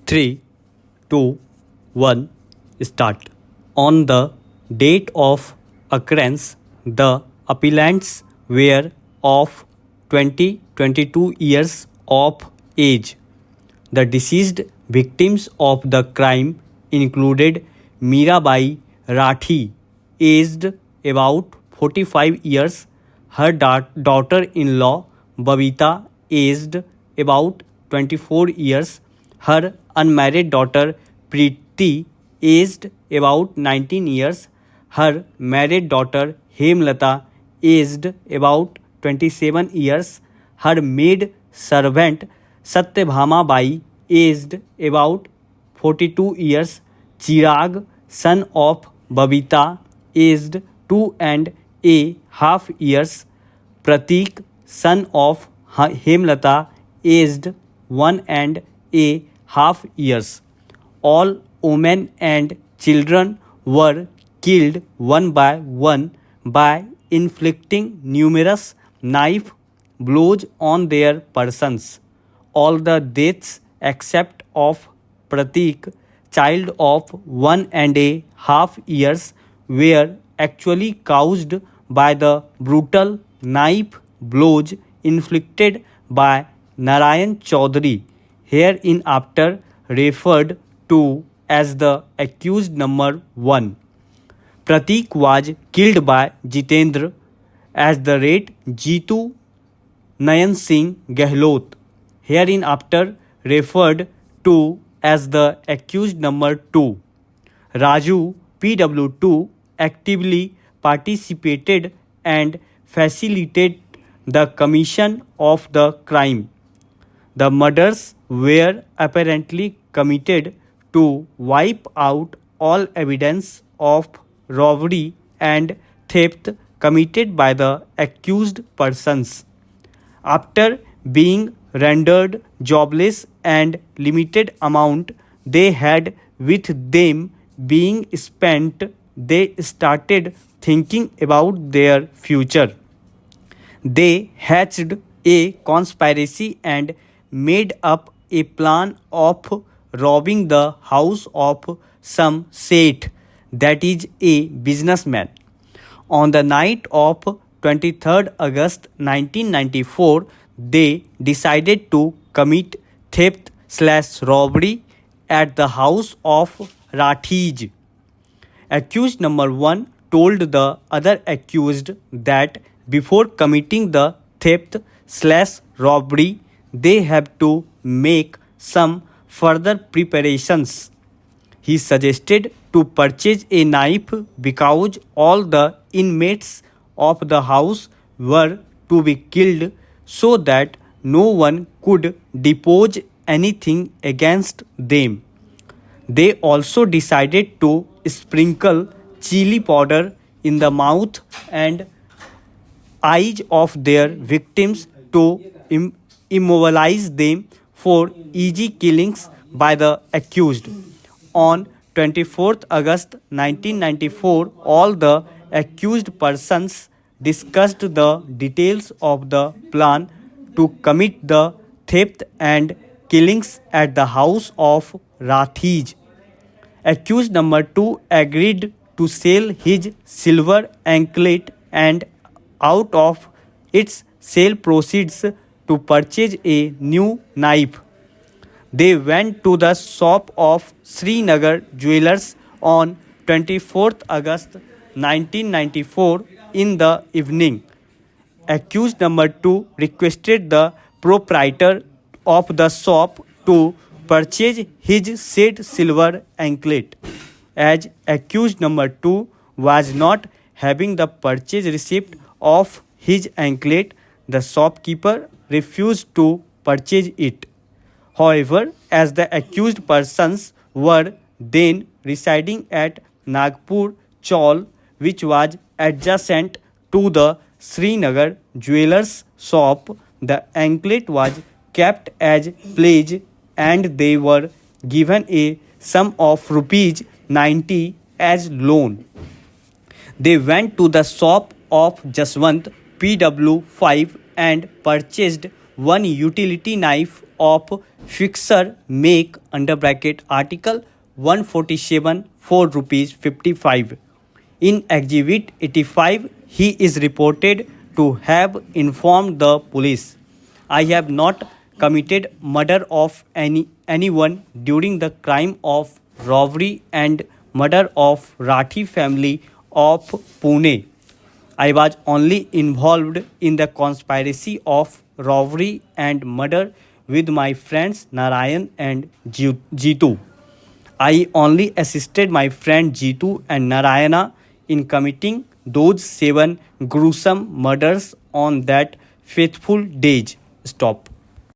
3, 2, 1, start. On the date of occurrence, the appellants were of 22 years of age. The deceased victims of the crime included Mirabai Rathi, aged about 45 years, her daughter-in-law Babita, aged about 24 years, her unmarried daughter Preeti, aged about 19 years, her married daughter Hemlata, aged about 27 years, her maid servant Satyabhama Bai, aged about 42 years, Chirag, son of Babita, aged 2.5 years, Pratik, son of Hemlata, aged 1.5 years. All women and children were killed one by inflicting numerous knife blows on their persons. All the deaths except of Pratik, child of 1.5 years, were actually caused by the brutal knife blows inflicted by Narayan Chaudhary, hereinafter referred to as the accused number 1. Pratik was killed by Jitendra as the rate Jitu Nayan Singh Gehlot, hereinafter referred to as the accused number 2. Raju PW2 actively participated and facilitated the commission of the crime. The murders were apparently committed to wipe out all evidence of robbery and theft committed by the accused persons. After being rendered jobless and limited amount they had with them being spent, they started thinking about their future. They hatched a conspiracy and made up a plan of robbing the house of some Seth, that is a businessman. On the night of 23rd August 1994, they decided to commit theft/robbery at the house of Rathij. Accused number 1 told the other accused that before committing the theft/robbery, they have to make some further preparations. He suggested to purchase a knife because all the inmates of the house were to be killed so that no one could depose anything against them. They also decided to sprinkle chili powder in the mouth and eyes of their victims to immobilize them for easy killings by the accused. On 24th August 1994, all the accused persons discussed the details of the plan to commit the theft and killings at the house of Rathij. Accused number 2 agreed to sell his silver anklet and out of its sale proceeds to purchase a new knife. They went to the shop of Srinagar Jewelers on 24th August 1994 in the evening. Accused number 2 requested the proprietor of the shop to purchase his said silver anklet. As accused number 2 was not having the purchase receipt of his anklet, the shopkeeper refused to purchase it. However, as the accused persons were then residing at Nagpur Chaul, which was adjacent to the Srinagar Jewelers shop, the anklet was kept as pledge and they were given a sum of rupees 90 as loan. They went to the shop of Jaswant PW5 and purchased one utility knife of fixer make under bracket article 147 for rupees 55. In Exhibit 85, he is reported to have informed the police, I have not committed murder of anyone during the crime of robbery and murder of Rathi family of Pune. I was only involved in the conspiracy of robbery and murder with my friends Narayan and Jitu. I only assisted my friend Jitu and Narayana in committing those 7 gruesome murders on that faithful days. Stop.